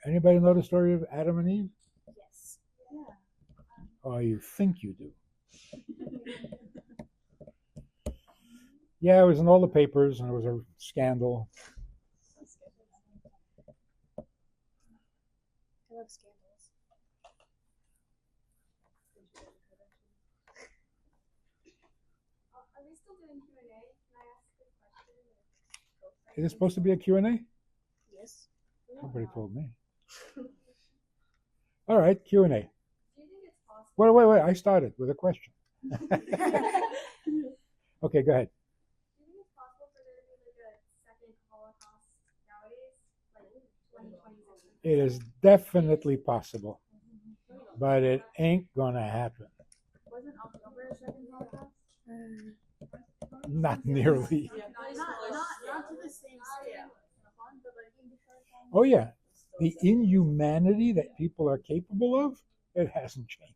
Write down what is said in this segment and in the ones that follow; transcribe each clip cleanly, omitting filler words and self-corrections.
Anybody know the story of Adam and Eve? Yes. Yeah. Oh, you think you do. Yeah, it was in all the papers, and it was a scandal. I love scandals. Are we still doing Q&A? Can I ask a question? Is it supposed to be a Q&A? Yes. Nobody told me. All right, Q&A. Do you think it's possible? Wait. I started with a question. Okay, go ahead. Do you think it's possible for there to be like a second Holocaust nowadays? Like 2026? It is definitely possible, but it ain't gonna happen. Wasn't October a second Holocaust? Not nearly. Not to the same scale. Oh yeah, the inhumanity that people are capable of, it hasn't changed.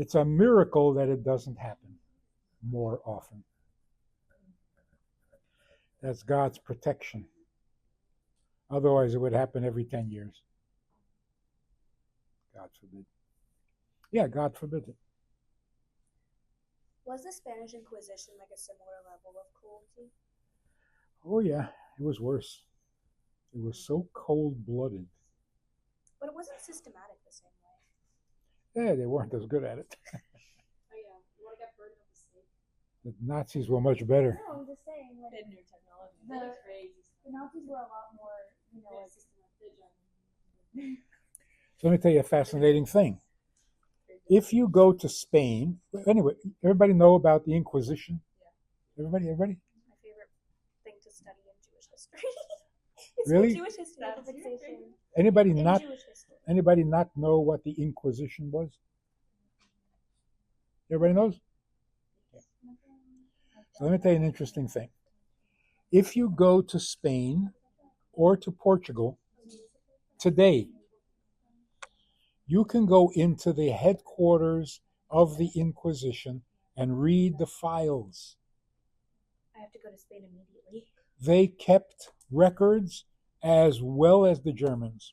It's a miracle that it doesn't happen more often. That's God's protection. Otherwise, it would happen every 10 years. God forbid. Yeah, God forbid it. Was the Spanish Inquisition like a similar level of cruelty? Oh yeah, it was worse. It was so cold-blooded. But it wasn't systematic the same way. Yeah, they weren't as good at it. Oh yeah, you want to get burned with the stake? The Nazis were much better. No, I'm just saying. Like, Hidden new technology. The- Crazy. the Nazis were a lot more, like, So let me tell you a fascinating thing. If you go to Spain, anyway, everybody know about the Inquisition? Everybody? my favorite thing to study in Jewish history. It's Really? Jewish history. That's That's a your fixation. Anybody In not Jewish history. anybody not know what the Inquisition was? Everybody knows? So let me tell you an interesting thing. If you go to Spain or to Portugal today, you can go into the headquarters of the Inquisition and read the files. I have to go to Spain immediately. They kept records as well as the Germans.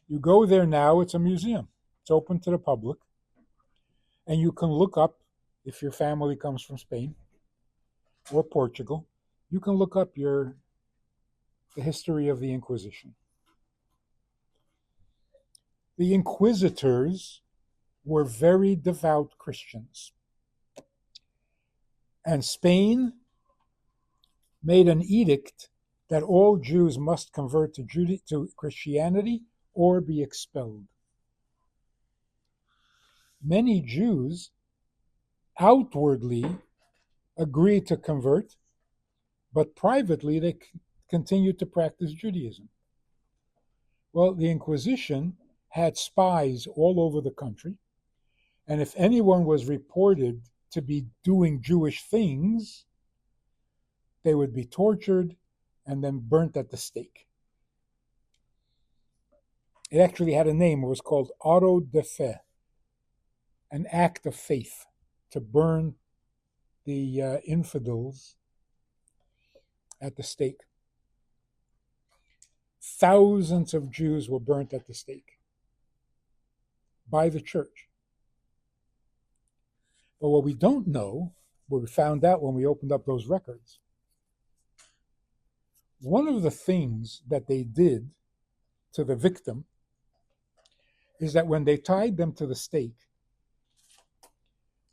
You go there now, it's a museum. It's open to the public. And you can look up, if your family comes from Spain or Portugal, you can look up the history of the Inquisition. The inquisitors were very devout Christians. And Spain made an edict that all Jews must convert to Christianity or be expelled. Many Jews outwardly agreed to convert, but privately they continued to practice Judaism. Well, the Inquisition had spies all over the country, and if anyone was reported to be doing Jewish things, they would be tortured and then burnt at the stake. It actually had a name. It was called auto de fe, an act of faith, to burn the infidels at the stake. Thousands of Jews were burnt at the stake by the church. But what we don't know, what we found out when we opened up those records, one of the things that they did to the victim is that when they tied them to the stake,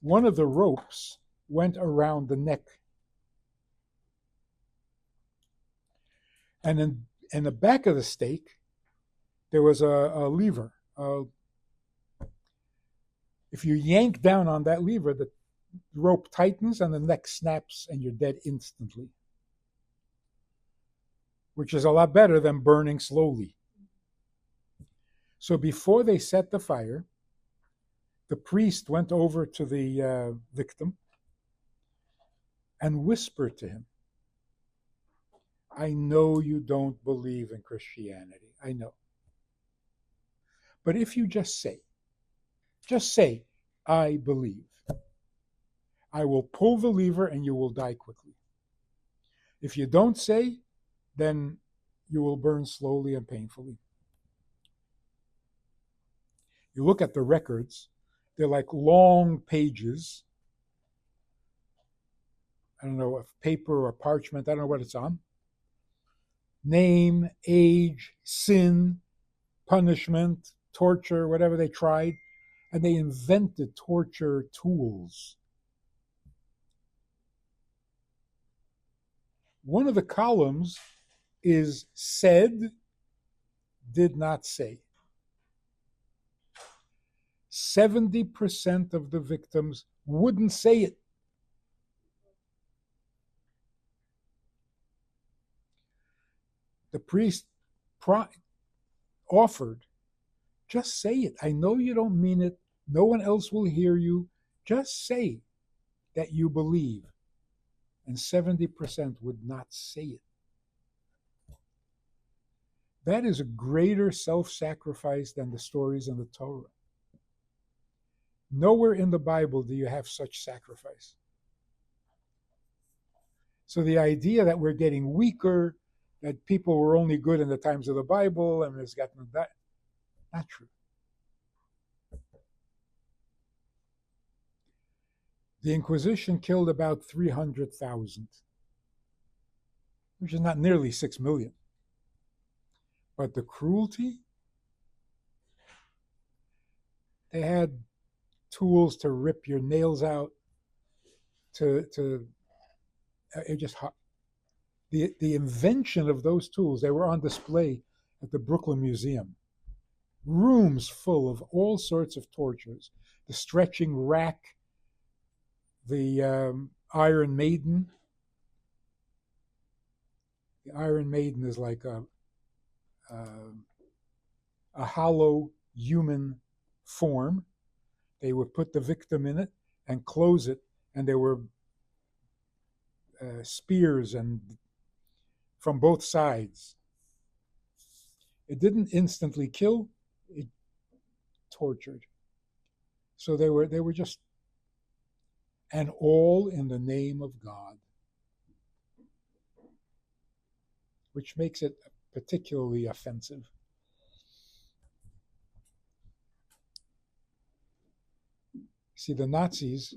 one of the ropes went around the neck. And in the back of the stake, there was a lever. If you yank down on that lever, the rope tightens and the neck snaps and you're dead instantly, which is a lot better than burning slowly. So before they set the fire, the priest went over to the victim and whispered to him, I know you don't believe in Christianity. I know. But if you just say, I believe, I will pull the lever and you will die quickly. If you don't say, then you will burn slowly and painfully. You look at the records, they're like long pages. I don't know if paper or parchment, I don't know what it's on. Name, age, sin, punishment, torture, whatever they tried. And they invented torture tools. One of the columns is said, did not say. 70% of the victims wouldn't say it. The priest offered, just say it. I know you don't mean it. No one else will hear you. Just say that you believe. And 70% would not say it. That is a greater self-sacrifice than the stories in the Torah. Nowhere in the Bible do you have such sacrifice. So the idea that we're getting weaker, that people were only good in the times of the Bible, and it's gotten that, not true. The Inquisition killed about 300,000, which is not nearly 6 million. But the cruelty, they had tools to rip your nails out, it just the invention of those tools, they were on display at the Brooklyn Museum. Rooms full of all sorts of tortures. The stretching rack, the Iron Maiden. The Iron Maiden is like a hollow human form. They would put the victim in it and close it, and there were spears and from both sides. It didn't instantly kill; it tortured. So they were just, and all in the name of God, which makes it particularly offensive. See, the Nazis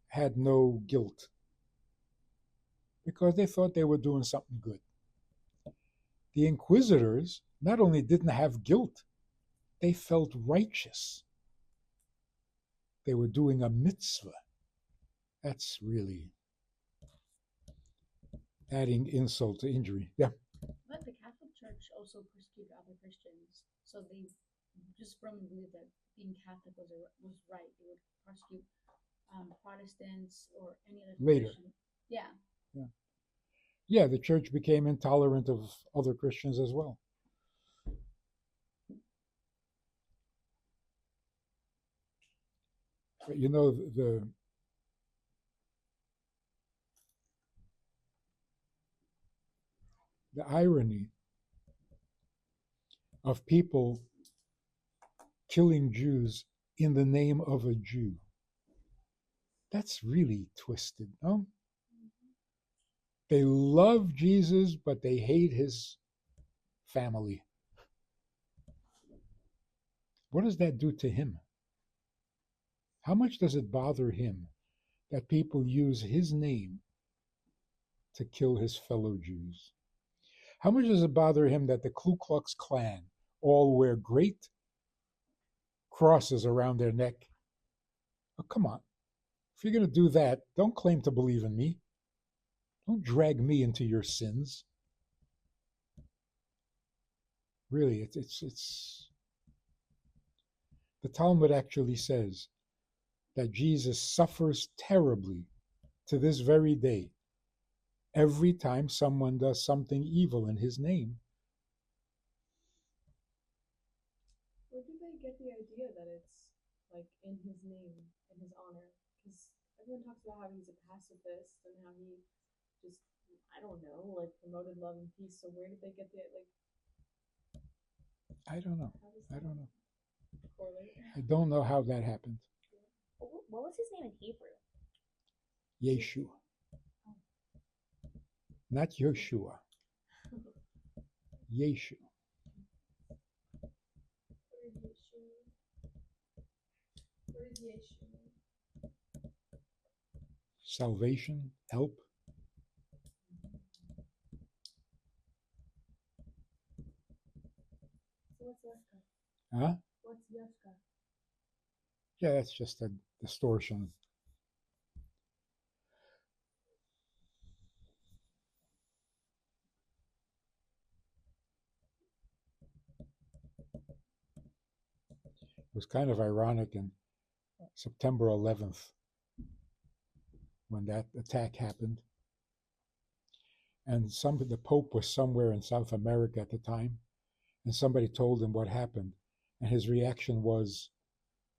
had no guilt because they thought they were doing something good. The inquisitors not only didn't have guilt, they felt righteous. They were doing a mitzvah. That's really adding insult to injury. Yeah. But the Catholic Church also persecuted other Christians, so they just firmly believed that being Catholic was right. They would prosecute Protestants or any other Later. Christian. Yeah. Yeah, the church became intolerant of other Christians as well. But you know, the irony of people killing Jews in the name of a Jew, that's really twisted, no? They love Jesus, but they hate his family. What does that do to him? How much does it bother him that people use his name to kill his fellow Jews? How much does it bother him that the Ku Klux Klan all wear great crosses around their neck? Oh, come on. If you're going to do that, don't claim to believe in me. Don't drag me into your sins. Really, it's the Talmud actually says that Jesus suffers terribly to this very day every time someone does something evil in his name. Where do they get the idea that it's like in his name, in his honor? Because everyone talks about how he's a pacifist and how he just, I don't know, like promoted love and peace. So where did they get the I don't know. how does I that don't know. correlate? I don't know how that happened. What was his name in Hebrew? Yeshua. Not Yeshua. Yeshu. What is Yeshu? Salvation, help. So what's Yashka? Huh? What's Yashka? Yeah, that's just a distortion. It was kind of ironic in September 11th when that attack happened. And the Pope was somewhere in South America at the time, and somebody told him what happened. And his reaction was,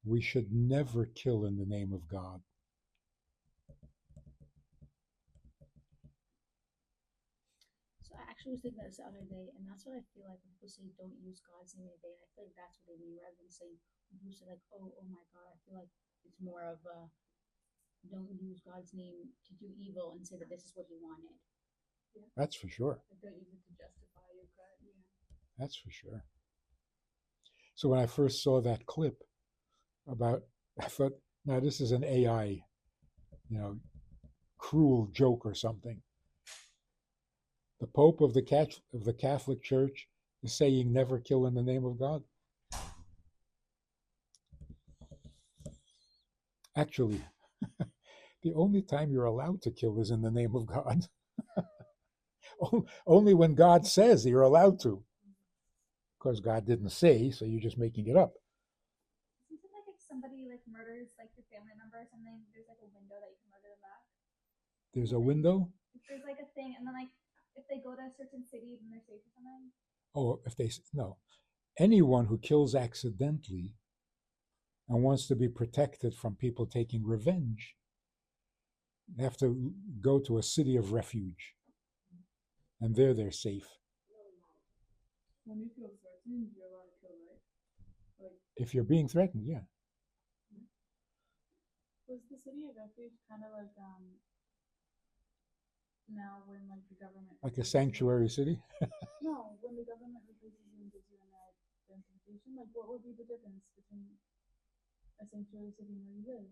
we should never kill in the name of God. So I actually was thinking about this the other day, and that's what I feel like when people say don't use God's name in vain. I feel like that's what they mean rather than saying when people say like, oh my God. I feel like it's more of a don't use God's name to do evil and say that this is what He wanted. Yeah. That's for sure. Like don't use it to justify your crime. Yeah. That's for sure. So when I first saw that clip about, I thought, now this is an AI, cruel joke or something. The Pope of the Catholic Church is saying never kill in the name of God. Actually, the only time you're allowed to kill is in the name of God. Only when God says you're allowed to. Because God didn't say, so you're just making it up. Isn't it like if somebody like murders like your family member or something, there's like a window that you can murder them back? There's a window? If there's like a thing, and then like if they go to a certain city, then they're safe or something. Oh, no. Anyone who kills accidentally and wants to be protected from people taking revenge, they have to go to a city of refuge. And there they're safe. When you feel threatened, you're allowed to kill, right? Like, If you're being threatened, yeah. was the city of refuge kind of like now when like the government Like a sanctuary city? No, when the government replaces you and gives you an identification, like what would be the difference between a sanctuary city and where you live?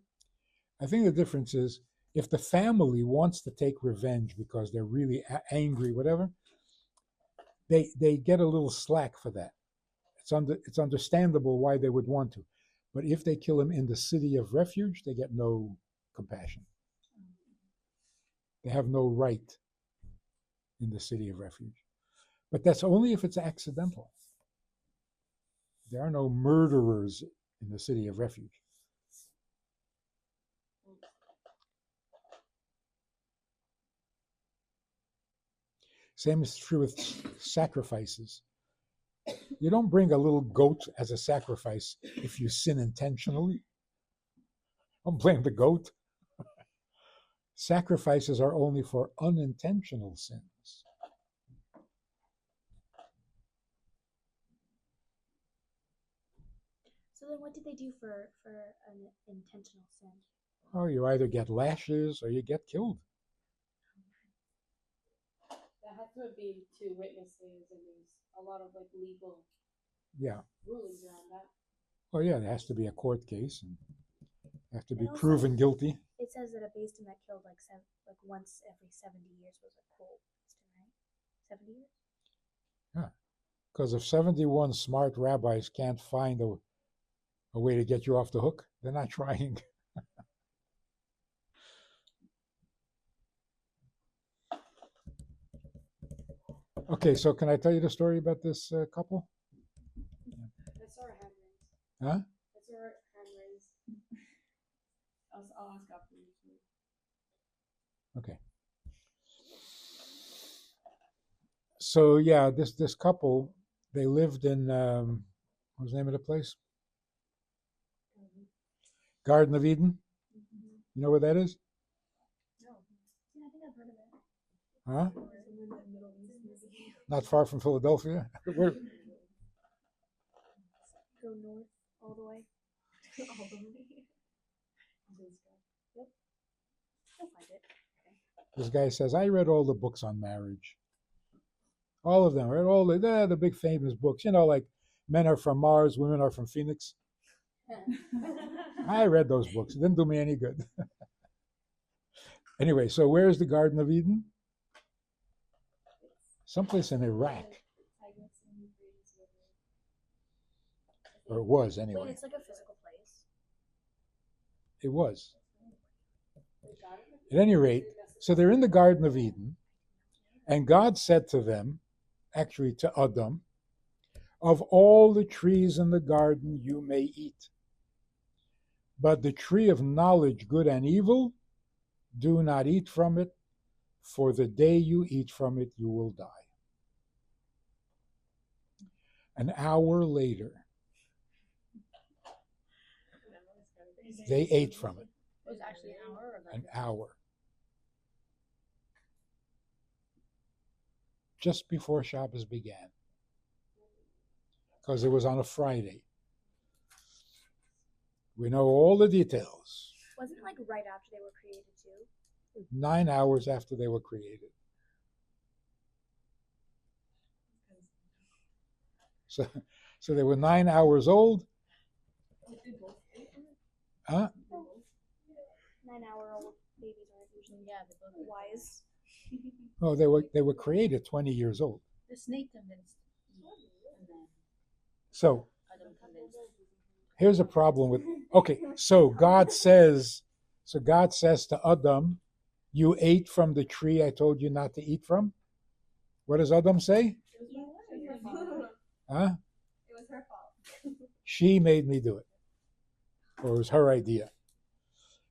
I think the difference is if the family wants to take revenge because they're really angry, whatever, they get a little slack for that. It's understandable why they would want to. But if they kill him in the city of refuge, they get no compassion. They have no right in the city of refuge. But that's only if it's accidental. There are no murderers in the city of refuge. Same is true with sacrifices. You don't bring a little goat as a sacrifice if you sin intentionally. Don't blame the goat. Sacrifices are only for unintentional sins. So then, what did they do for an intentional sin? Oh, you either get lashes or you get killed. That had to be two witnesses, and there's a lot of like legal rulings around that. Oh yeah, there has to be a court case and have to be And also, proven guilty. It says that a Bastin that killed like once every 70 years was a cruel Bastin, right? 70 years? Yeah, because if 71 smart rabbis can't find a way to get you off the hook, they're not trying. Okay, so can I tell you the story about this couple? I saw her hand raised. Huh? I saw her hand raised. I'll ask after you too. Okay. So yeah, this couple, they lived in what was the name of the place? Garden of Eden. Mm-hmm. You know where that is? No. Yeah, I think I've heard of it. Huh? In the Middle East, maybe. Not far from Philadelphia. Where? Go north all the way. All the way. Yep. I'll find it. Okay. This guy says, I read all the books on marriage. All of them. I read all the big famous books. Like Men Are From Mars, Women Are From Phoenix. I read those books. It didn't do me any good. Anyway, so where's the Garden of Eden? Someplace in Iraq. Or it was, Wait, anyway. it's like a physical place. It was. At any rate, so they're in the Garden of Eden, and God said to them, actually to Adam, of all the trees in the garden you may eat, but the tree of knowledge, good and evil, do not eat from it, for the day you eat from it, you will die. An hour later, they ate from it. It was actually an hour or An hour. Just before Shabbos began. Because it was on a Friday. We know all the details. Wasn't it like right after they were created too? 9 hours after they were created. So they were 9 hours old. Huh? 9-hour-old babies are usually wise. No, they were created 20 years old. The snake convinced Eve, and then So Adam convinced. here's a problem with so God says to Adam, you ate from the tree I told you not to eat from. What does Adam say? Huh? It was her fault. She made me do it. Or it was her idea.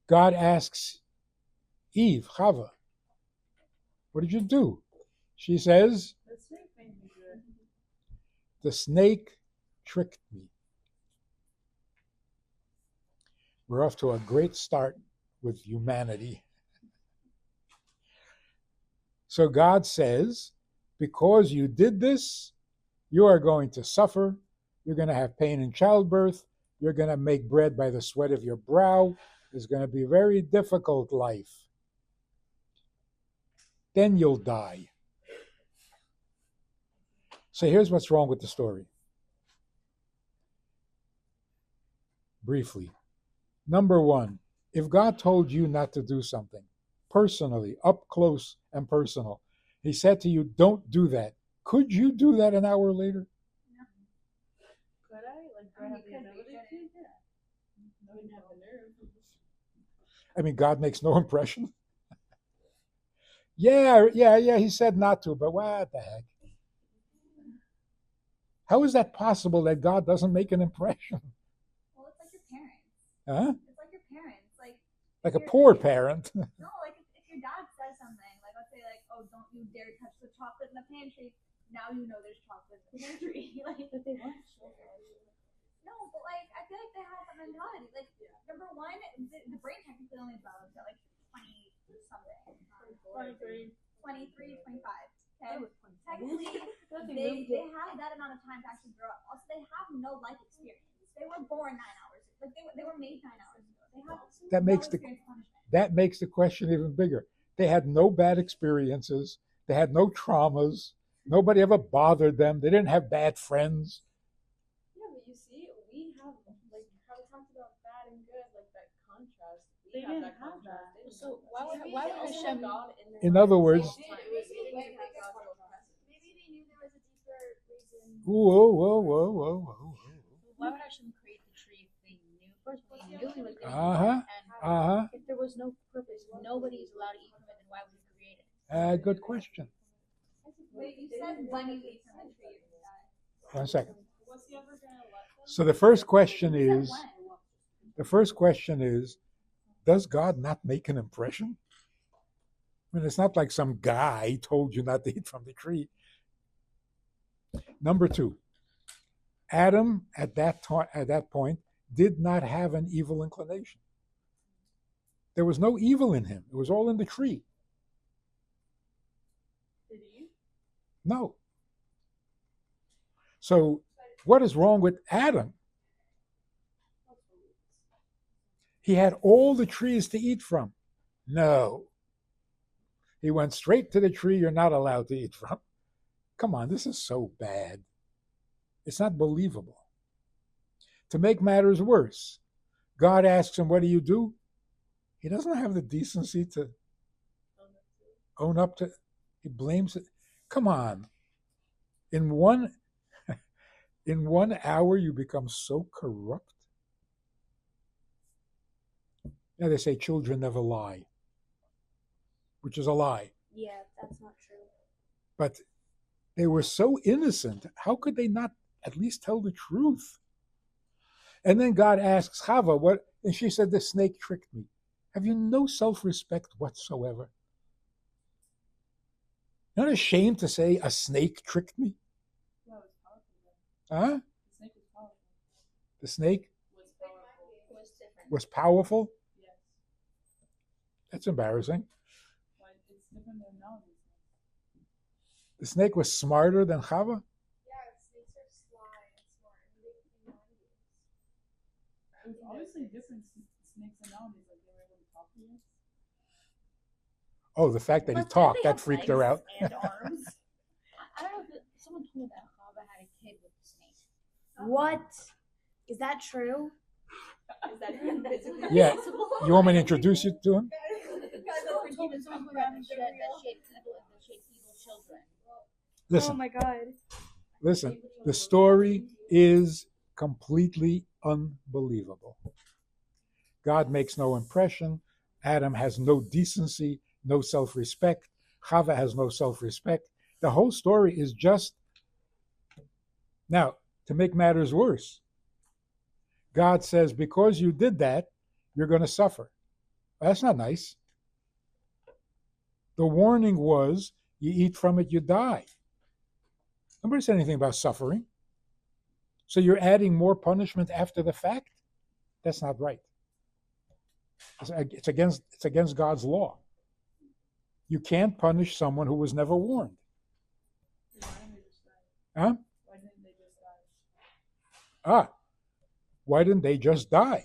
God asks Eve, Chava, what did you do? She says, the snake tricked me. We're off to a great start with humanity. So God says, because you did this, you are going to suffer. You're going to have pain in childbirth. You're going to make bread by the sweat of your brow. It's going to be a very difficult life. Then you'll die. So here's what's wrong with the story. Briefly. Number one, if God told you not to do something, personally, up close and personal, he said to you, don't do that. Could you do that an hour later? Could I? Like, do I have the ability to? Yeah. I wouldn't have the nerve. I mean, God makes no impression. Yeah, he said not to, but what the heck? How is that possible that God doesn't make an impression? Well, it's like your parents. Huh? It's like your parents. Like a poor parent. No, like if your dad says something, like let's say like, oh, don't you dare touch the chocolate in the pantry. Now you know there's chocolate in the pantry. Like, But they weren't sure. no, but like I feel like they have that mentality. Like, number one, the brain technically only develops at like 20 something, 23, 25. Okay, technically they have that amount of time to actually grow up. Also, they have no life experience. They were born 9 hours. Like they were made 9 hours ago. They have That no makes the experience punishment. that makes the question even bigger. They had no bad experiences. They had no traumas. Nobody ever bothered them. They didn't have bad friends. Yeah, but you see, we have, like, how we talked about bad and good, like that contrast. They have didn't that have contrast. that. So why would Maybe Hashem? God In other words, Maybe they knew there was a deeper reason. whoa. Why would Hashem create the tree if they knew? First of all, he knew he was going to Uh-huh. And if there was no purpose, nobody is allowed to eat from it, then why would he create it? Good question. Wait, you said when you ate from the tree, you died. 1 second. Was he ever going to let them? So the first question You is, said when. does God not make an impression? I mean, it's not like some guy told you not to eat from the tree. Number two, Adam at that point did not have an evil inclination. There was no evil in him. It was all in the tree. Did he? No. So what is wrong with Adam? He had all the trees to eat from. No. He went straight to the tree you're not allowed to eat from. Come on, this is so bad. It's not believable. To make matters worse, God asks him, what do you do? He doesn't have the decency to own up to. He blames it. Come on. In one hour, you become so corrupt. Now they say children never lie, which is a lie. Yeah, that's not true. But they were so innocent. How could they not at least tell the truth? And then God asks Chava, what? And she said, the snake tricked me. Have you no self-respect whatsoever? You're not ashamed to say a snake tricked me? No, it was powerful. Huh? The snake was powerful. The snake Was powerful. Was different. was powerful? Yes. That's embarrassing. But it's different than nowadays. The snake was smarter than Chava? Yeah, snakes are sly and smart, and they can nowadays. It was obviously different snakes than nowadays. Like they were able to talk to you. Oh, the fact that he But talked, they that have freaked her out. legs and arms. I don't know if someone told me that Chava had a kid with the snake. What? Is that true? Is that even physically Yeah. possible? You want me to introduce you to him? Someone told me that shaped evil children. Listen, Oh my god. listen. The story is completely unbelievable. God makes no impression. Adam has no decency, no self-respect. Chava has no self-respect. The whole story is just... Now, to make matters worse, God says, because you did that, you're going to suffer. That's not nice. The warning was, you eat from it, you die. Nobody said anything about suffering. So you're adding more punishment after the fact? That's not right. It's against God's law. You can't punish someone who was never warned. Why didn't they just die? Huh? Why didn't they just die? Why didn't they just die?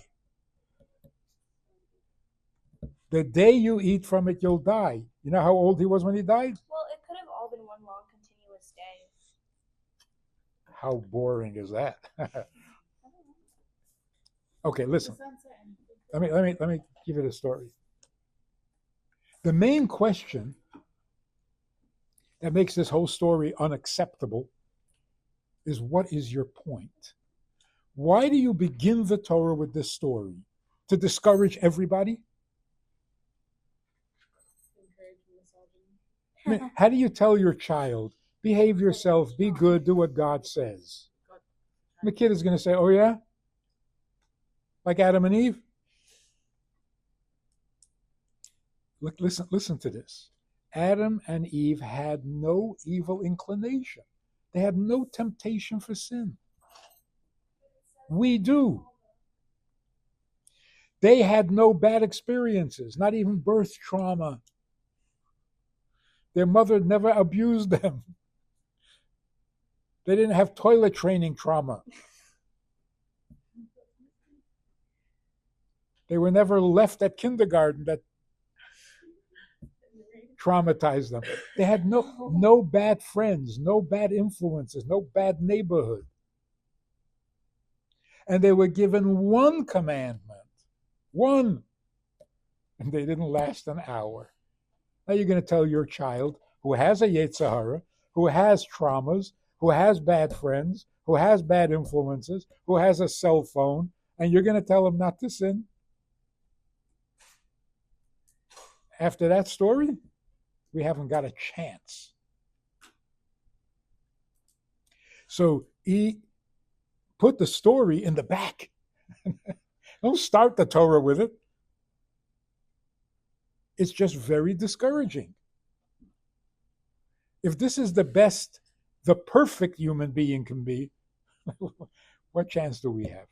The day you eat from it, you'll die. You know how old he was when he died? Well, it could have all been one long continuous day. How boring is that? Okay, listen. Let me give you the story. The main question that makes this whole story unacceptable is, what is your point? Why do you begin the Torah with this story? To discourage everybody? I mean, how do you tell your child, behave yourself, be good, do what God says? And the kid is going to say, oh yeah? Like Adam and Eve? Look, listen to this. Adam and Eve had no evil inclination. They had no temptation for sin. We do. They had no bad experiences, not even birth trauma. Their mother never abused them. They didn't have toilet training trauma. They were never left at kindergarten that traumatized them. They had no bad friends, no bad influences, no bad neighborhood. And they were given one commandment. One. And they didn't last an hour. Now you're going to tell your child, who has a Yetzer Hara, who has traumas, who has bad friends, who has bad influences, who has a cell phone, and you're going to tell him not to sin? After that story, we haven't got a chance. So he put the story in the back. Don't start the Torah with it. It's just very discouraging. If this is the best, the perfect human being can be, what chance do we have?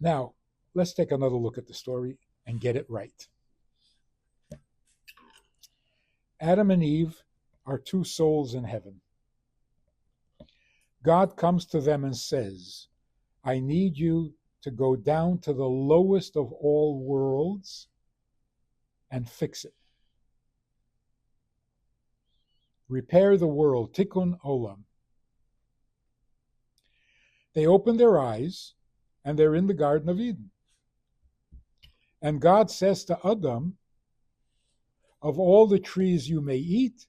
Now, let's take another look at the story and get it right. Adam and Eve are two souls in heaven. God comes to them and says, I need you to go down to the lowest of all worlds and fix it. Repair the world, tikkun olam. They open their eyes, and they're in the Garden of Eden. And God says to Adam, of all the trees you may eat,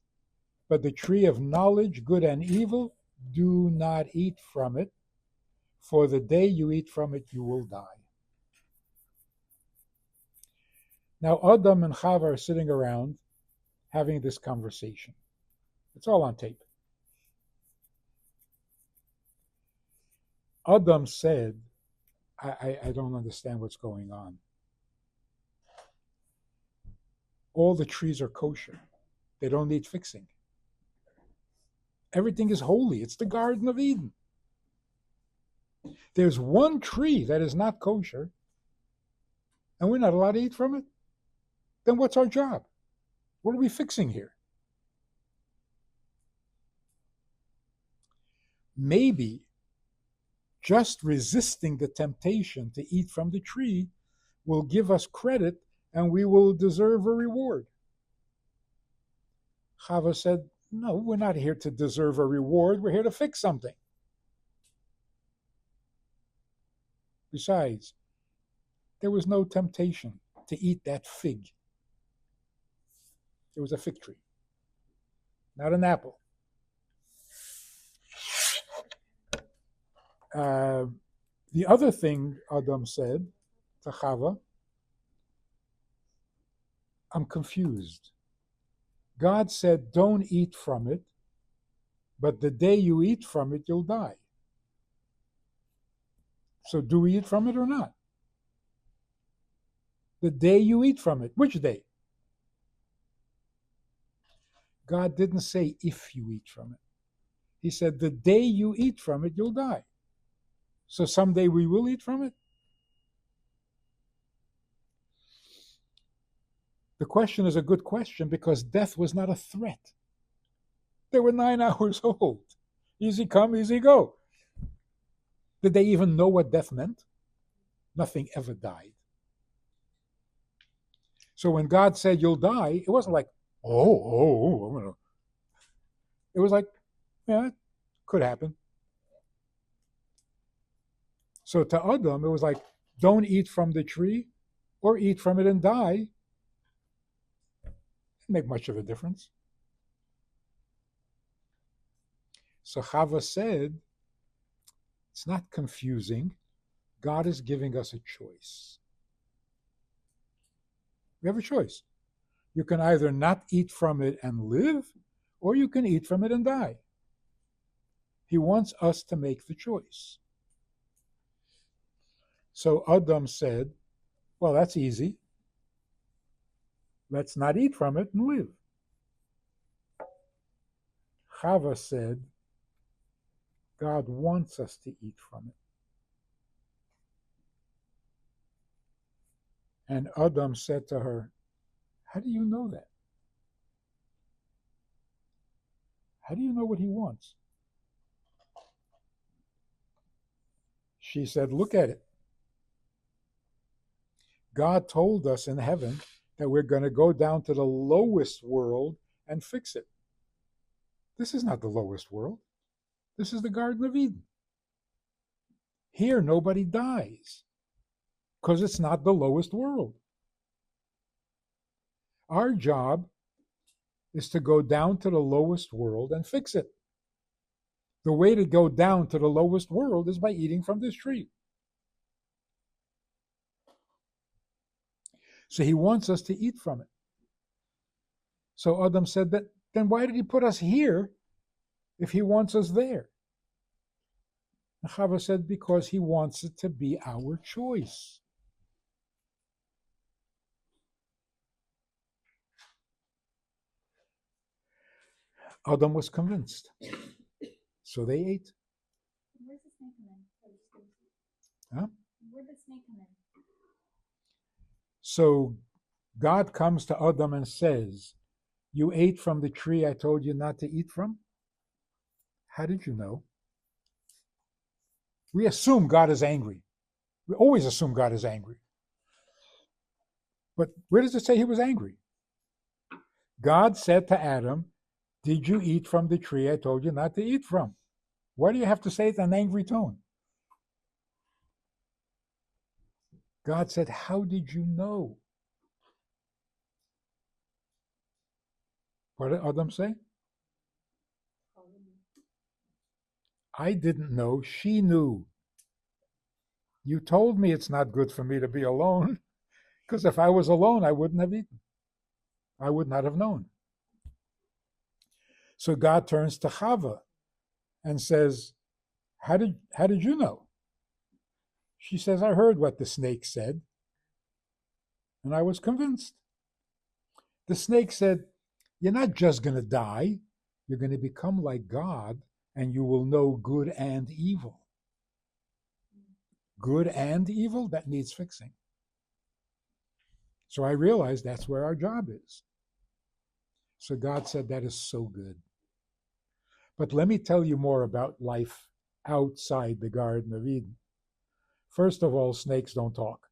but the tree of knowledge, good and evil, do not eat from it, for the day you eat from it, you will die. Now Adam and Chava are sitting around having this conversation. It's all on tape. Adam said, I don't understand what's going on. All the trees are kosher. They don't need fixing. Everything is holy. It's the Garden of Eden. There's one tree that is not kosher, and we're not allowed to eat from it. Then what's our job? What are we fixing here? Maybe just resisting the temptation to eat from the tree will give us credit and we will deserve a reward. Chava said, no, we're not here to deserve a reward. We're here to fix something. Besides, there was no temptation to eat that fig. It was a fig tree, not an apple. The other thing Adam said to Chava, I'm confused. God said, don't eat from it, but the day you eat from it, you'll die. So do we eat from it or not? The day you eat from it. Which day? God didn't say if you eat from it. He said, the day you eat from it, you'll die. So someday we will eat from it? The question is a good question because death was not a threat. They were 9 hours old. Easy come, easy go. Did they even know what death meant? Nothing ever died. So when God said you'll die, it wasn't like, oh. It was like, yeah, it could happen. So to Adam, it was like, don't eat from the tree or eat from it and die. Didn't make much of a difference. So Chava said, it's not confusing. God is giving us a choice. We have a choice. You can either not eat from it and live, or you can eat from it and die. He wants us to make the choice. So Adam said, well, that's easy. Let's not eat from it and live. Chava said, God wants us to eat from it. And Adam said to her, how do you know that? How do you know what he wants? She said, look at it. God told us in heaven that we're going to go down to the lowest world and fix it. This is not the lowest world. This is the Garden of Eden. Here, nobody dies because it's not the lowest world. Our job is to go down to the lowest world and fix it. The way to go down to the lowest world is by eating from this tree. So he wants us to eat from it. So Adam said, that then why did he put us here if he wants us there? And Chava said, because he wants it to be our choice. Adam was convinced. So they ate. Where's the snake come in? Huh? Where did the snake come in? So God comes to Adam and says, you ate from the tree I told you not to eat from? How did you know? We assume God is angry. We always assume God is angry. But where does it say he was angry? God said to Adam, did you eat from the tree I told you not to eat from? Why do you have to say it in an angry tone? God said, how did you know? What did Adam say? I didn't know, she knew. You told me it's not good for me to be alone, because if I was alone, I wouldn't have eaten. I would not have known. So God turns to Chava and says, how did you know? She says, I heard what the snake said, and I was convinced. The snake said, you're not just going to die, you're going to become like God, and you will know good and evil. Good and evil, that needs fixing. So I realized that's where our job is. So God said, that is so good. But let me tell you more about life outside the Garden of Eden. First of all, snakes don't talk,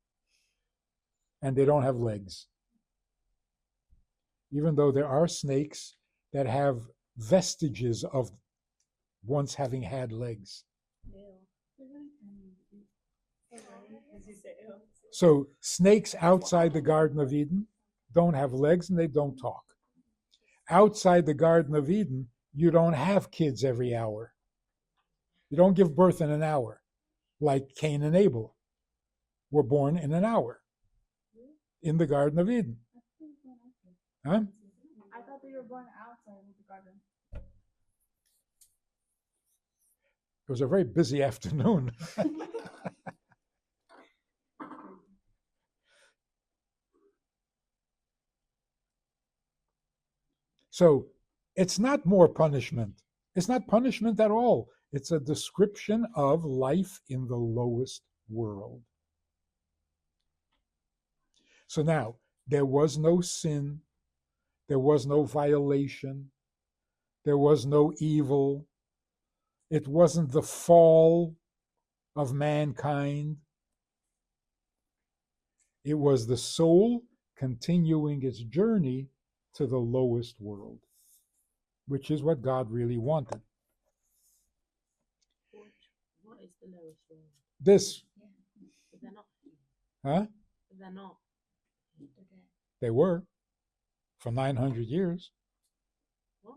and they don't have legs. Even though there are snakes that have vestiges of once having had legs. So snakes outside the Garden of Eden don't have legs and they don't talk. Outside the Garden of Eden, you don't have kids every hour. You don't give birth in an hour, like Cain and Abel were born in an hour in the Garden of Eden. Huh? I thought they were born outside of the garden. It was a very busy afternoon. So it's not more punishment. It's not punishment at all. It's a description of life in the lowest world. So now, there was no sin, there was no violation, there was no evil. It wasn't the fall of mankind. It was the soul continuing its journey to the lowest world, which is what God really wanted. What is the lowest world? This. But they're not. Huh? But they're not. They were for 900 years. What?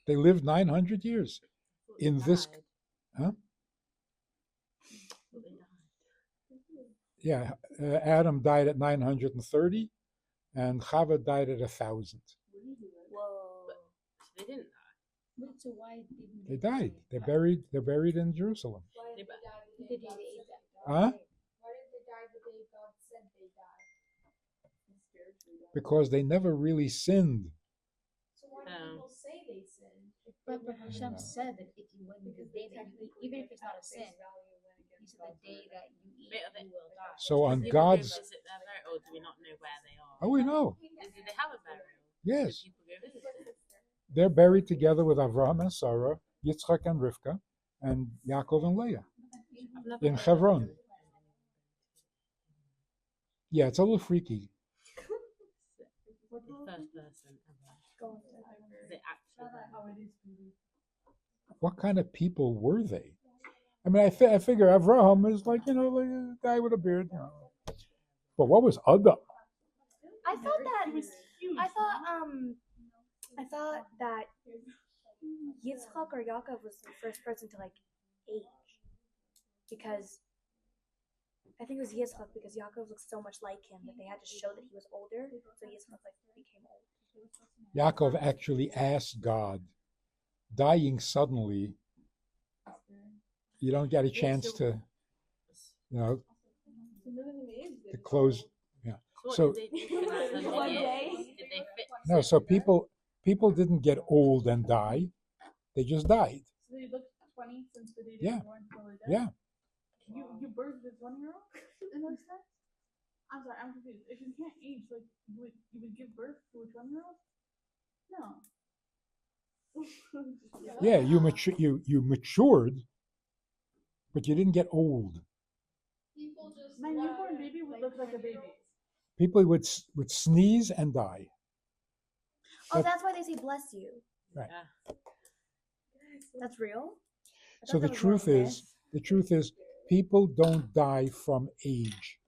They lived 900 years in this. Huh? Yeah, Adam died at 930, and Chava died at 1,000. Whoa. They didn't die. Wait, so why didn't They died. They're buried in Jerusalem. Why did they die the They day did God eat said that. they Huh? died? Why did they die the day God said they died? Because they never really sinned. So why do people say they sinned? But Hashem said that if you win the day that you eat, even if it's not a sin, he said the day that you eat, you will die. So on People go God's. visit their burial, or do we not know where they are? Oh, we know. Do they have a burial? Yes. Do people go visit it? They're buried together with Avraham and Sarah, Yitzchak and Rivka, and Yaakov and Leah I've never in heard of Hebron. them. Yeah, it's a little freaky. The first person ever. Is it actually? What kind of people were they? I mean, I figure Avraham is like, like a guy with a beard. But what was Adam? I thought that was huge. I thought that Yitzchak or Yaakov was the first person to age, because I think it was Yitzchak, because Yaakov looked so much like him that they had to show that he was older, so Yitzchak became old. Yaakov actually asked God, dying suddenly, you don't get a chance to close. Yeah. So Did they do for that 100 years? Did they fix no, it? so people didn't get old and die; they just died. So they looked 20 since the day they Yeah. were born until they died? Yeah. You birthed a 20-year-old in those sense? I'm sorry, I'm confused. If you can't age, you would give birth to a 20-year-old? No. Yeah, you matured, but you didn't get old. People My newborn baby would look like a baby. People would sneeze and die. Oh, that's why they say bless you. Right. That's real? I So thought the that was more of truth a is, myth. people don't die from age.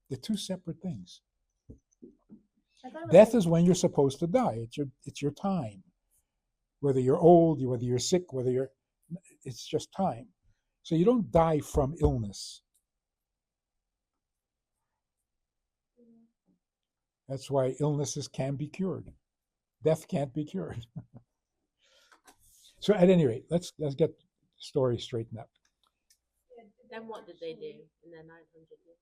They're two separate things. I thought it was Death like- is when you're supposed to die. It's your time. Whether you're old, whether you're sick, it's just time. So you don't die from illness. That's why illnesses can be cured. Death can't be cured. So at any rate, let's get the story straightened up. Then what did they do in their 900 years?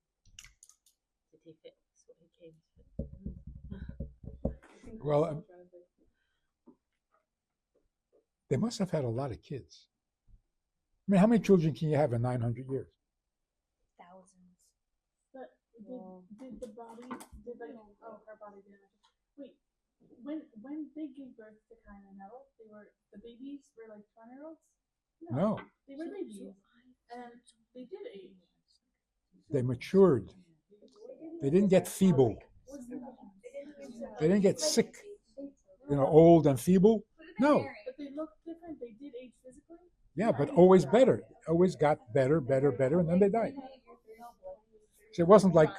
Did he fix what he came to? Well, they must have had a lot of kids. I mean, how many children can you have in 900 years? Thousands. But did the body, her body did. Wait, when they gave birth to Kyle and Elle, the babies were like 20-year-olds? No, They were babies. And they did age. they matured. They didn't get feeble. They didn't get sick, old and feeble. No. But they looked different. They did age physically. Yeah, but always better. Always got better, and then they died. So it wasn't like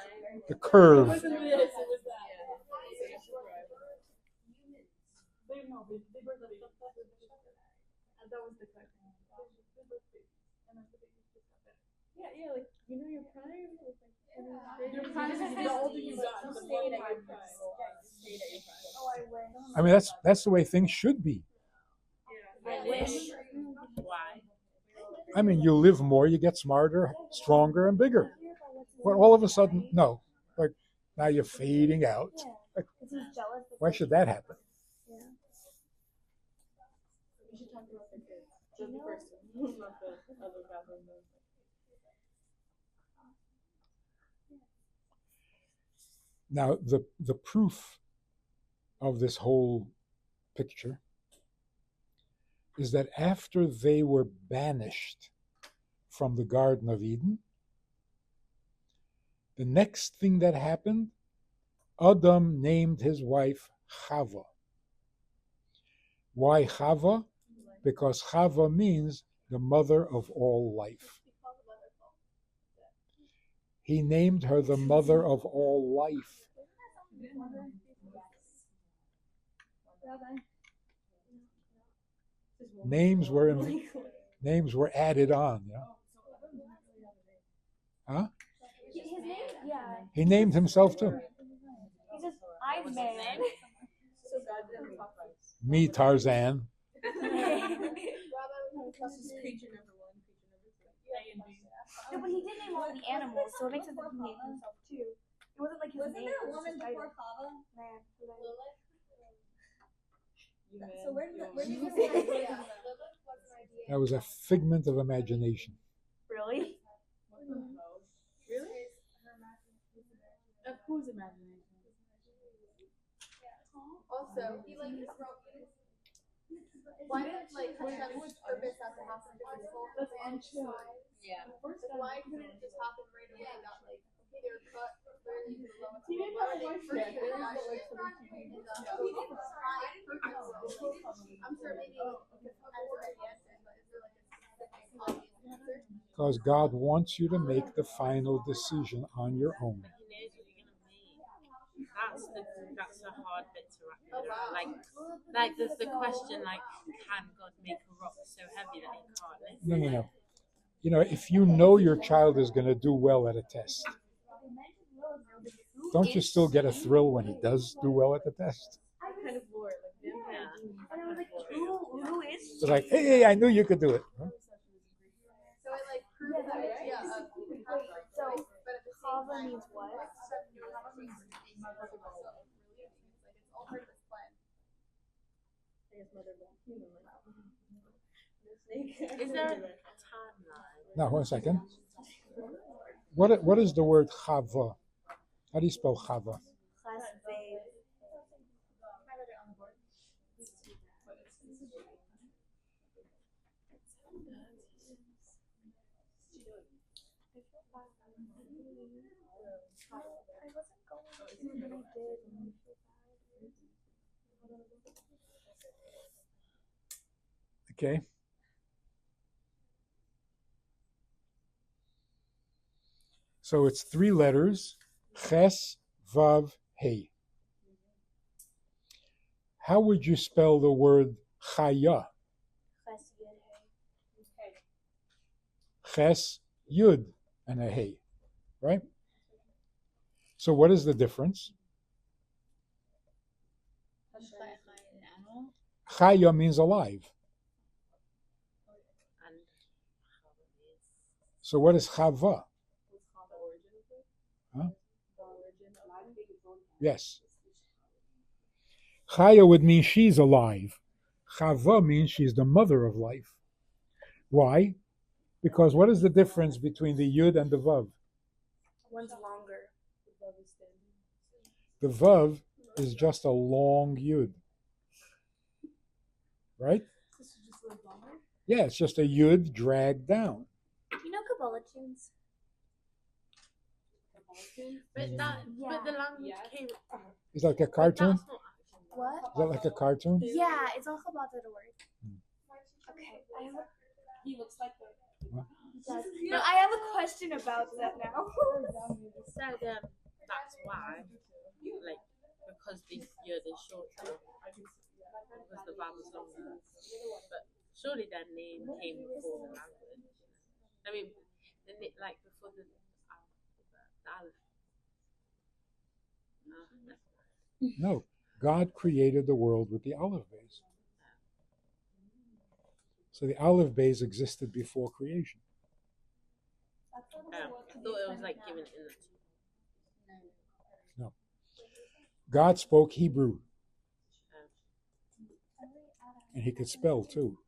the It curve. wasn't this, it was that. They were babies. And that was the correct thing. They were babies. And then the babies just got better. Yeah, like your prime was like Your prime is the older you got, the more stayed at your prime. prime. Oh, I wish. I mean, that's the way things should be. I wish. Why? I mean, you live more, you get smarter, stronger, and bigger. But all of a sudden, no. Like now you're fading out. Like, Because he's jealous. why should that happen? Yeah. You should talk about the kids. The person, not the other bathroom. Now, the proof of this whole picture is that after they were banished from the Garden of Eden, the next thing that happened, Adam named his wife Chava. Why Chava? Because Chava means the mother of all life. He named her the mother of all life. Names were added on. Huh? His name? Yeah. He named himself too. He's just, I'm man. So God didn't talk about it. Me, Tarzan. This is creature number 1, creature number 2. A and B. No, but he did name all the animals, so it makes sense that he named himself too. It wasn't like his Wasn't name. there a it was woman just his before title. Chava? Man. So where did you get the idea? That was a figment of imagination. Really? Really? Of whose imagination? Also, he like just wrote. Why did Hashem's purpose have to happen to this whole That's thing? untrue. Yeah. Why couldn't it just happen right away? That like, okay, they were cut clearly to the lowest. He didn't have a wife yet. They were like He didn't try purposely. I'm sure maybe it's already answered, but is there like a specific obvious answer? Because God wants you to make the final decision on your own. He knows what you're gonna make. That's the hard bit to wrap your head around. Like there's the question like, can God make a rock so heavy that he can't lift? No. If you know your child is going to do well at a test, don't you still get a thrill when he does do well at the test? kind of lore, like Yeah. And I was like, who is? It's like, hey, I knew you could do it. Huh? So it like proves the idea of So, but at the same Chava time, means what? Chava means it's all part of his plan. Is there a timeline? Now, 1 second. What is the word Chava? How do you spell Chava? Class babe. wasn't going to, and then I did. And Okay. So it's 3 letters, Ches, Vav, Hey. How would you spell the word Chaya? Ches, Yud, and a Hey, right? So what is the difference? Chaya means alive. So what is Chava? Huh? Yes. Chaya would mean she's alive. Chava means she's the mother of life. Why? Because what is the difference between the Yud and the Vav? one's longer. The Vav is just a long Yud. Right? Yeah, it's just a Yud dragged down. You know Kabbalah tunes? But the language came. It's like a cartoon. What? Is that like a cartoon? Yeah, it's all Chabad.org. Okay, He looks like the. no, I have a question about that now. So that's why, like, because the year is shorter, because the Bible is longer. But surely their name came before the language. I mean, like before the Aleph. No. God created the world with the olive bays. So the olive bays existed before creation. I thought it was like given in the. No. God spoke Hebrew. And he could spell too.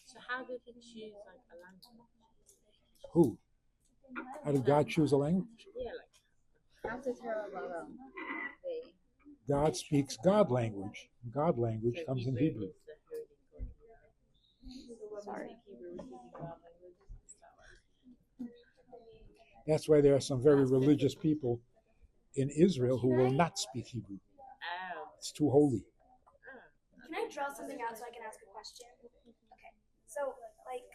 So how did he choose like a language? Who? How did God choose a language? Yeah, like. God speaks God language. God language comes in Hebrew. Sorry. That's why there are some very religious people in Israel who will not speak Hebrew. It's too holy. Can I draw something out so I can ask a question? Okay. So, like,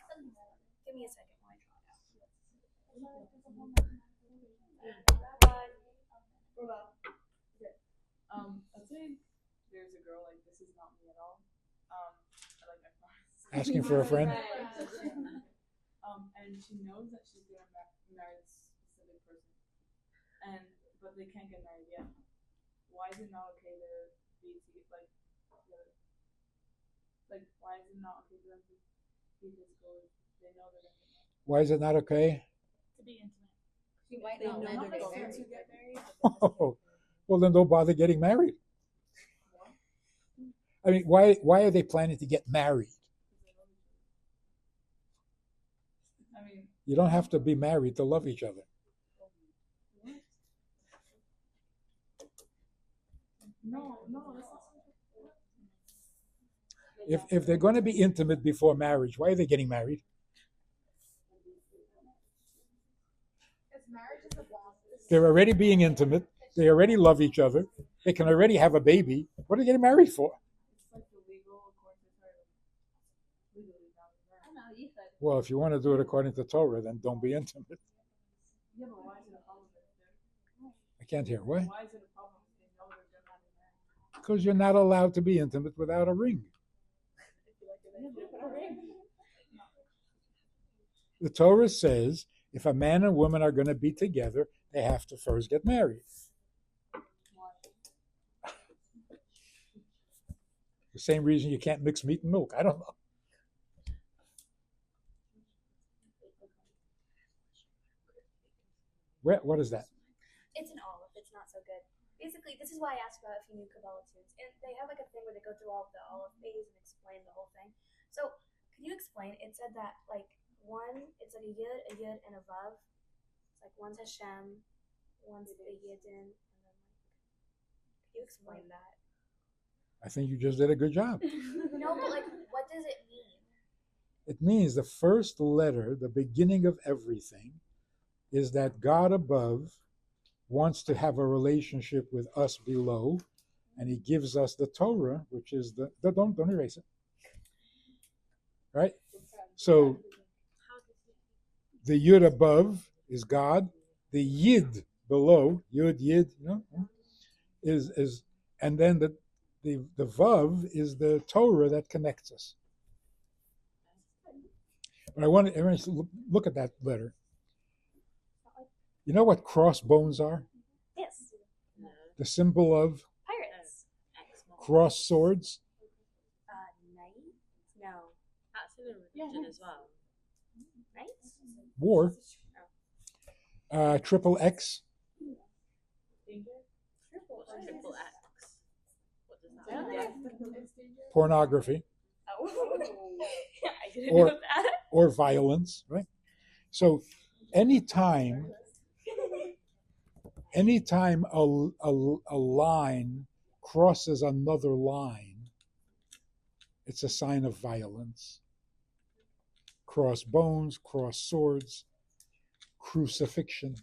give me a second while I draw it out. Let's say there's a girl like this is not me at all. I like my friends. Asking for a friend? And she knows that she's gonna marry this specific person, but they can't get married yet. Why is it not okay to be like why is it not okay for them to be physical if they know they're gonna get married? Why is it not okay? To be intimate. They might not necessarily to get married. Oh, well, then don't bother getting married. I mean, why are they planning to get married? I mean, you don't have to be married to love each other. No. If they're going to be intimate before marriage, why are they getting married? They're already being intimate. They already love each other. They can already have a baby. What are they getting married for? Well, if you want to do it according to Torah, then don't be intimate. I can't hear. What? Because you're not allowed to be intimate without a ring. The Torah says if a man and woman are going to be together, they have to first get married. The same reason you can't mix meat and milk. I don't know. What is that? It's an olive. It's not so good. Basically, this is why I asked about if you knew Kabbalah tunes. And they have like a thing where they go through all of the olive bays and explain the whole thing. So, can you explain? It said that like it's like a yud, and a vav. It's like one's Hashem, one's the yidin, and then like. Can you explain that? I think you just did a good job. No, but like, what does it mean? It means the first letter, the beginning of everything, is that God above wants to have a relationship with us below, and he gives us the Torah, which is don't erase it. Right? So the Yud above is God, the Yid below, Yud, Yid, is and then the Vav is the Torah that connects us. But I want to look at that letter. You know what crossbones are? Yes. The symbol of Pirates. cross swords. Knight? No. That's in a religion as well. Knights? War. Triple X. What's triple X? What does that mean? Pornography. Oh. I didn't Or- know that. Or violence, right? So anytime a line crosses another line, it's a sign of violence. Cross bones, cross swords, crucifixion.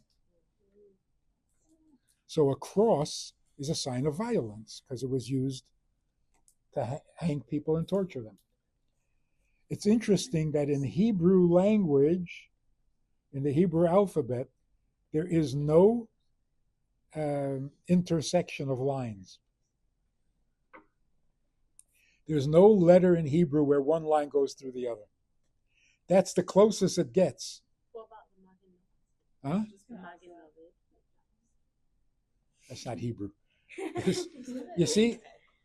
So a cross is a sign of violence because it was used to hang people and torture them. It's interesting that in Hebrew language, in the Hebrew alphabet, there is no intersection of lines. There's no letter in Hebrew where one line goes through the other. That's the closest it gets. What about the Magen? Huh? The Magen David. That's not Hebrew. You see,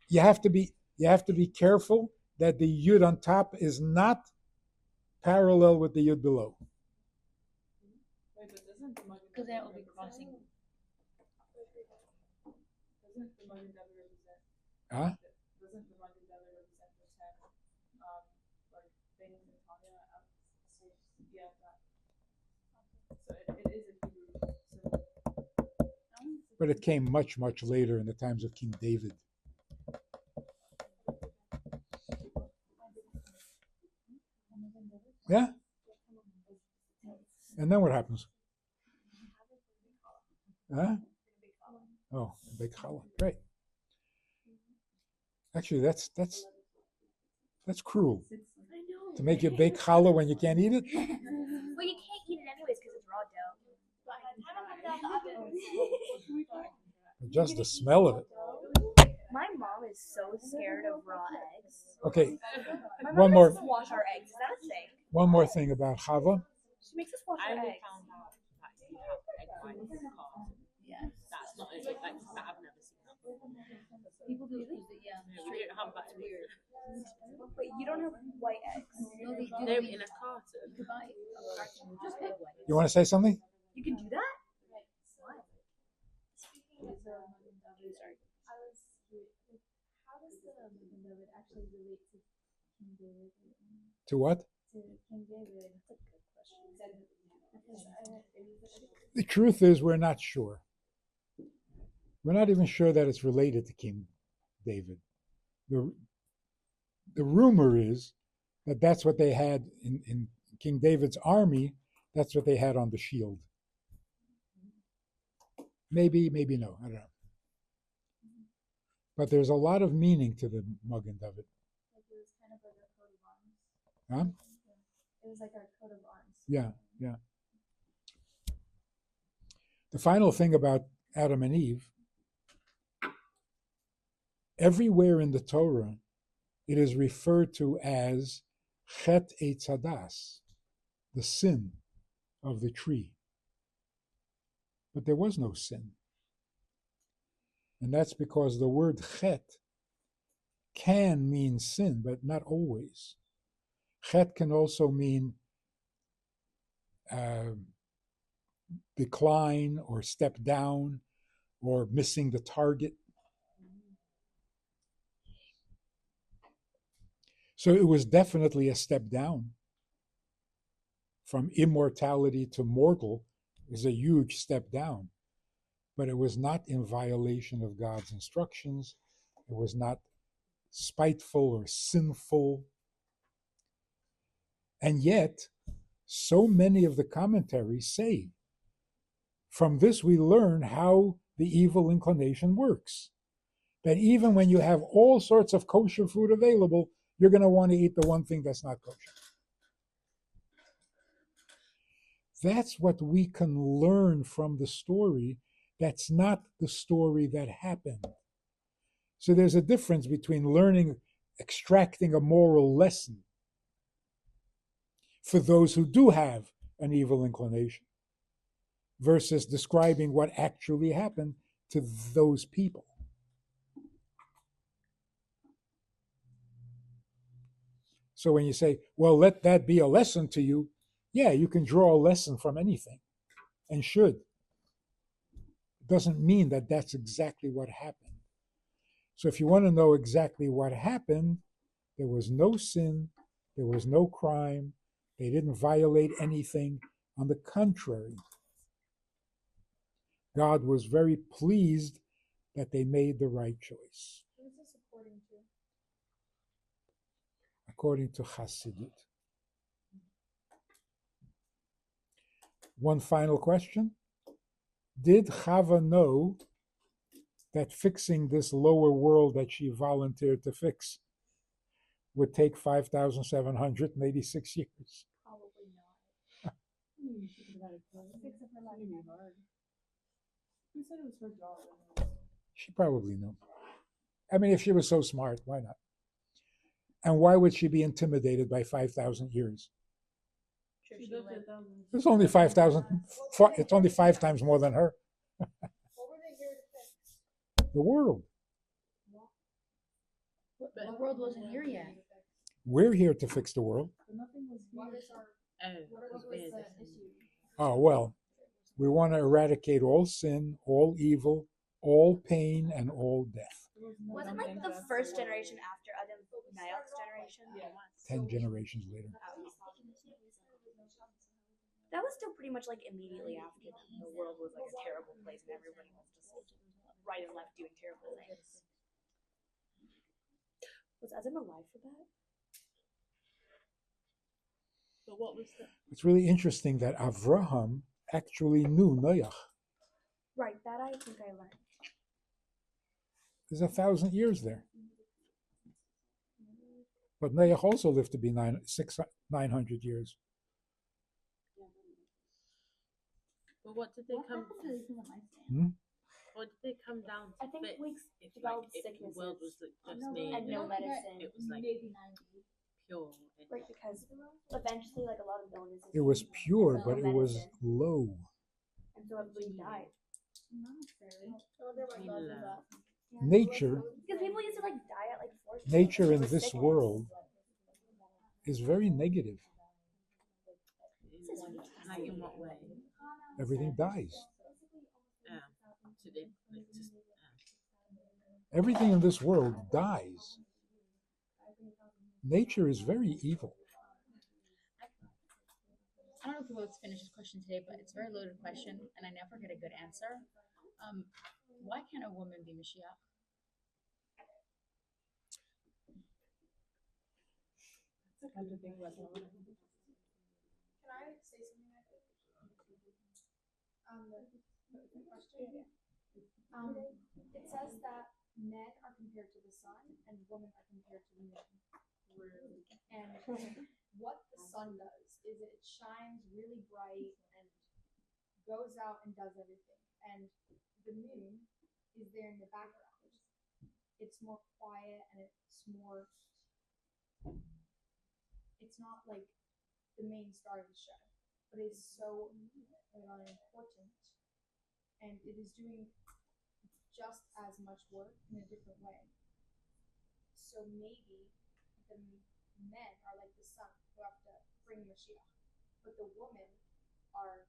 you have to be careful that the Yud on top is not parallel with the Yud below. Because then it will be crossing. Doesn't the Magen David represent? Huh? Doesn't the Magen David represent the 10 like things in Tanya? Yeah, that. So it is a Hebrew symbol. But it came much, much later in the times of King David. Yeah? And then what happens? Huh? Oh, big challah. Great. Actually, that's cruel. I know. To make you bake challah when you can't eat it? Well, you can't eat it anyways because it's raw dough. Just the smell of it. My mom is so scared of raw eggs. Okay, My One mom more. makes us wash our eggs. Is that a thing? one more thing about Chava. She makes us wash I our only eggs. found out that you have egg whites in cars. Yes. That's not like that. I've never seen that. People do use it, yeah. No, we don't have that Weird. Wait, you don't have white eggs. No, they do. No, in a carton. You could buy a carton with just egg white. You want to say something? You can do that? How does the Magen David actually relate to King David? To what? To King David? The truth is, we're not sure. We're not even sure that it's related to King David. The rumor is that that's what they had in King David's army. That's what they had on the shield. Maybe no. I don't know. But there's a lot of meaning to the Magen David. Like it was kind of like our coat of arms. Huh? It was like our coat of arms. Yeah. The final thing about Adam and Eve, everywhere in the Torah, it is referred to as Chet Eitz Hadas, the sin of the tree. But there was no sin. And that's because the word Chet can mean sin, but not always. Chet can also mean decline or step down or missing the target. So it was definitely a step down. From immortality to mortal is a huge step down. But it was not in violation of God's instructions. It was not spiteful or sinful. And yet, so many of the commentaries say From this, we learn how the evil inclination works. That even when you have all sorts of kosher food available, you're going to want to eat the one thing that's not kosher. That's what we can learn from the story. That's not the story that happened. So there's a difference between learning, extracting a moral lesson for those who do have an evil inclination versus describing what actually happened to those people. So when you say, well, let that be a lesson to you, yeah, you can draw a lesson from anything and should. It doesn't mean that that's exactly what happened. So if you want to know exactly what happened, there was no sin, there was no crime, they didn't violate anything. On the contrary, God was very pleased that they made the right choice. Who is this according to? According to Hasidut. One final question. Did Chava know that fixing this lower world that she volunteered to fix would take 5,786 years? Probably not. Fix it for life. It's gonna be hard. Who said it was her job? She probably knew. I mean, if she was so smart, why not? And why would she be intimidated by 5,000 years? She lived 1,000. It's only 5,000. It's only 5 times more than her. What were they here to fix? The world. But the world wasn't here yet. We're here to fix the world. But nothing was What here. is our What was the issue? Oh, well, we want to eradicate all sin, all evil, all pain, and all death. Wasn't like the first generation after Adam Noah's generation? Yeah. 10 generations later. That was still pretty much like immediately after the world was like a terrible place and everybody was just right and left doing terrible things. Was Adam alive for that? But what was the? It's really interesting that Avraham actually knew Noach. Right, that I think I learned. There's 1,000 years there. But Noach also lived to be 900 years. But what did they come? What did they come down to I think fix? we If developed if the sicknesses world was like just made and no medicine. it was like Maybe 90. pure. Right, because eventually like a lot of illnesses. It was pure, no but it was medicine, low. and so everybody died. Nature, Because people used to like die at like 4. nature in this world is very negative. Like in what way? Everything dies. So they like just Everything in this world dies. Nature is very evil. I don't know if we'll finish this question today, but it's a very loaded question, and I never get a good answer. Why can't a woman be Mashiach? I have to think about that one. Can I say something? The question. It says that men are compared to the sun and women are compared to the moon. And what the sun does is it shines really bright and goes out and does everything. And the moon is there in the background. It's more quiet and it's not like the main star of the show, but it's so important, and it is doing just as much work in a different way. So maybe the men are like the sun who have to bring Mashiach, but the women are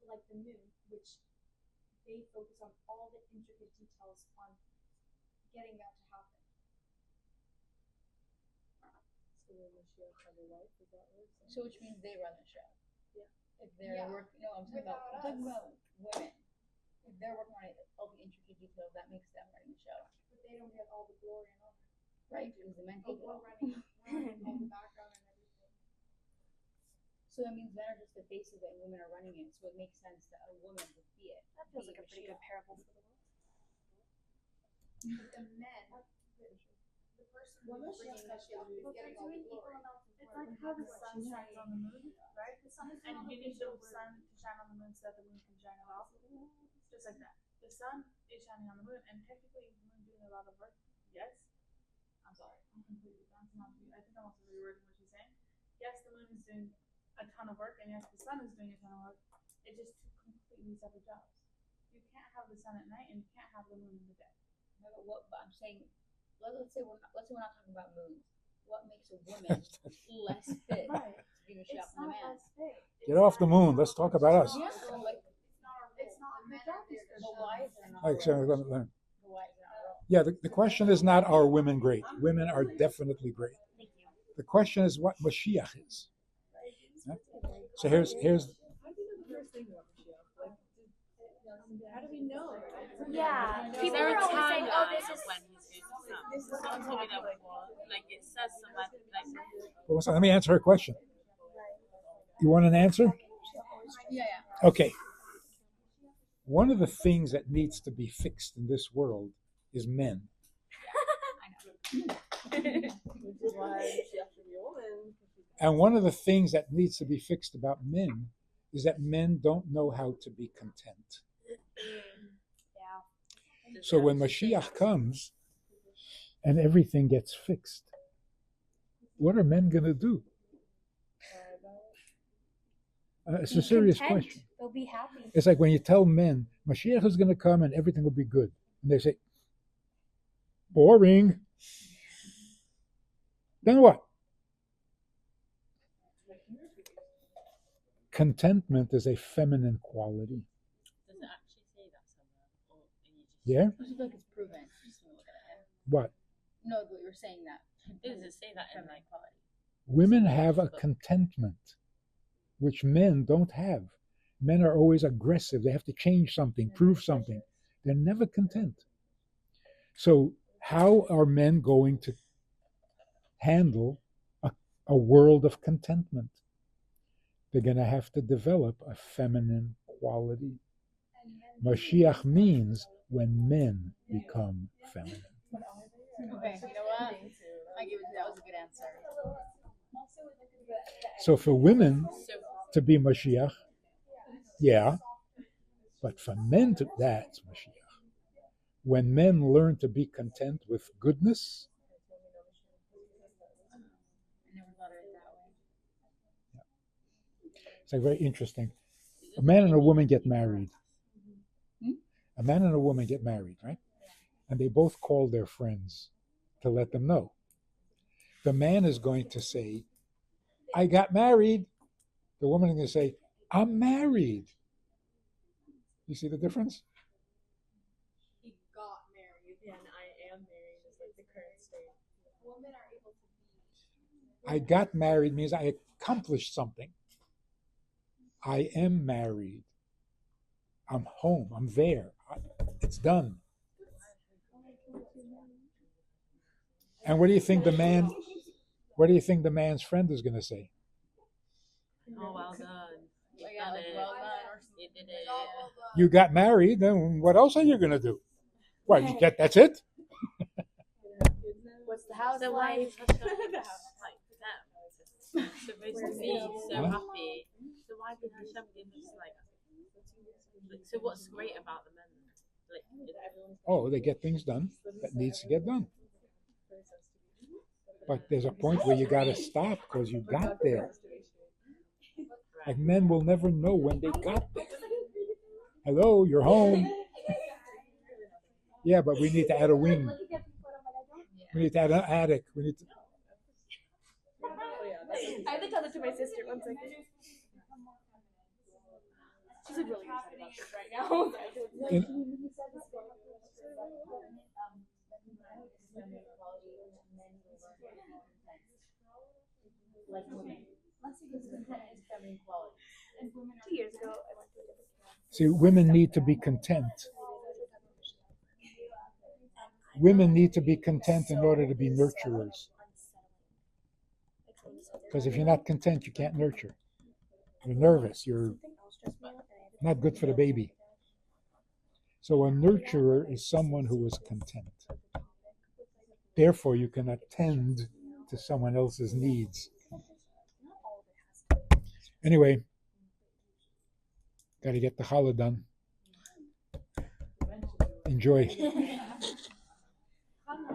like the moon, which they focus on all the intricate details on getting that to happen. So when Mashiach had a wife, is that what it's saying? So which means they run the show. Yeah. If they're working, no, I'm talking about women. If they're working on all the intricate details, that makes them running the show, But they don't get all the glory and honor. right? Because the men But take it we're all. running all the background and everything. So that means men are just the face of it and women are running it. So it makes sense that a woman would be it. That feels like a pretty good parable for the world. The men, the person who's bringing the shit is getting all the glory. It's like how the sun shines on the moon, right? The sun is And not you looking need the forward. sun to shine on the moon so that the moon can shine it off. Just like that. The sun is shining on the moon, and technically the moon doing a lot of work. Yes. I'm sorry. I'm completely bouncing off you. I think I'm also rewording what she's saying. Yes, the moon is doing a ton of work, and yes, the sun is doing a ton of work. It's just two completely separate jobs. You can't have the sun at night, and you can't have the moon in the day. No, but I'm saying, let's say we're not talking about moons. What makes a woman less fit Right. to be Mashiach than a man? Get off the moon. Let's talk about us. Yeah. So like, It's not the job description. but why is there not? Like, so, Why is there not a role? yeah, the question is not, are women great? Women are definitely great. The question is what Mashiach is. Yeah? So here's How do you know the first thing about Mashiach? Like, how do we know? Yeah, Is people there are a always saying, "Oh, timeline this of is." when he's going to come? Someone told me that before. Like it says somebody like well, so let me answer her question. You want an answer? Yeah. Okay. One of the things that needs to be fixed in this world is men. Which is why Mashiach should be a woman. And one of the things that needs to be fixed about men is that men don't know how to be content. So when Mashiach comes and everything gets fixed, what are men going to do? It's a serious Content. question. They'll be happy. It's like when you tell men, Mashiach is going to come and everything will be good. And they say, boring. Then what? Contentment is a feminine quality. does it actually say that somewhere? Or are you just Yeah? I just feel like it's proven. Just look at it. What? No, but you were saying that. does it say that in like Women have a contentment which men don't have. Men are always aggressive. They have to change something, prove something. They're never content. So how are men going to handle a world of contentment? They're going to have to develop a feminine quality. Mashiach means when men become feminine. Okay, you know what? I give it. That was a good answer. So for women to be Mashiach, yeah, but for men to, that's Mashiach. When men learn to be content with goodness, I never thought of it that way. it's like very interesting. A man and a woman get married. A man and a woman get married, right? And they both call their friends to let them know. The man is going to say, I got married. The woman is going to say, I'm married. You see the difference? He got married, and I am married is like the current state. Women are able to be. I got married means I accomplished something. I am married. I'm home. I'm there. It's done. And what do you think the man's friend is going to say? oh well done. You Like, done it. well done, or You did it. You got married, then what else are you going to do? What, you get, that's it? What's the house So why like? is Hashem like them? Supposed to be so happy. So why did Hashem give us like? So what's great about the men? Like, Oh, they get things done that needs to get done. But there's a point where you got to stop because you got there. Like men will never know when they got there. Hello, you're home. Yeah, but we need to add a wing. We need to add an attic. We need to. I have to tell that to my sister. 1 second. She's like really upset about this right now. In- like women. Content is feminine quality. 2 years ago, I went to a different camp. See, women need to be content. Women need to be content in order to be nurturers. Because if you're not content, you can't nurture. You're nervous. You're not good for the baby. So a nurturer is someone who is content. Therefore, you can attend to someone else's needs. Anyway, got to get the challah done. Enjoy.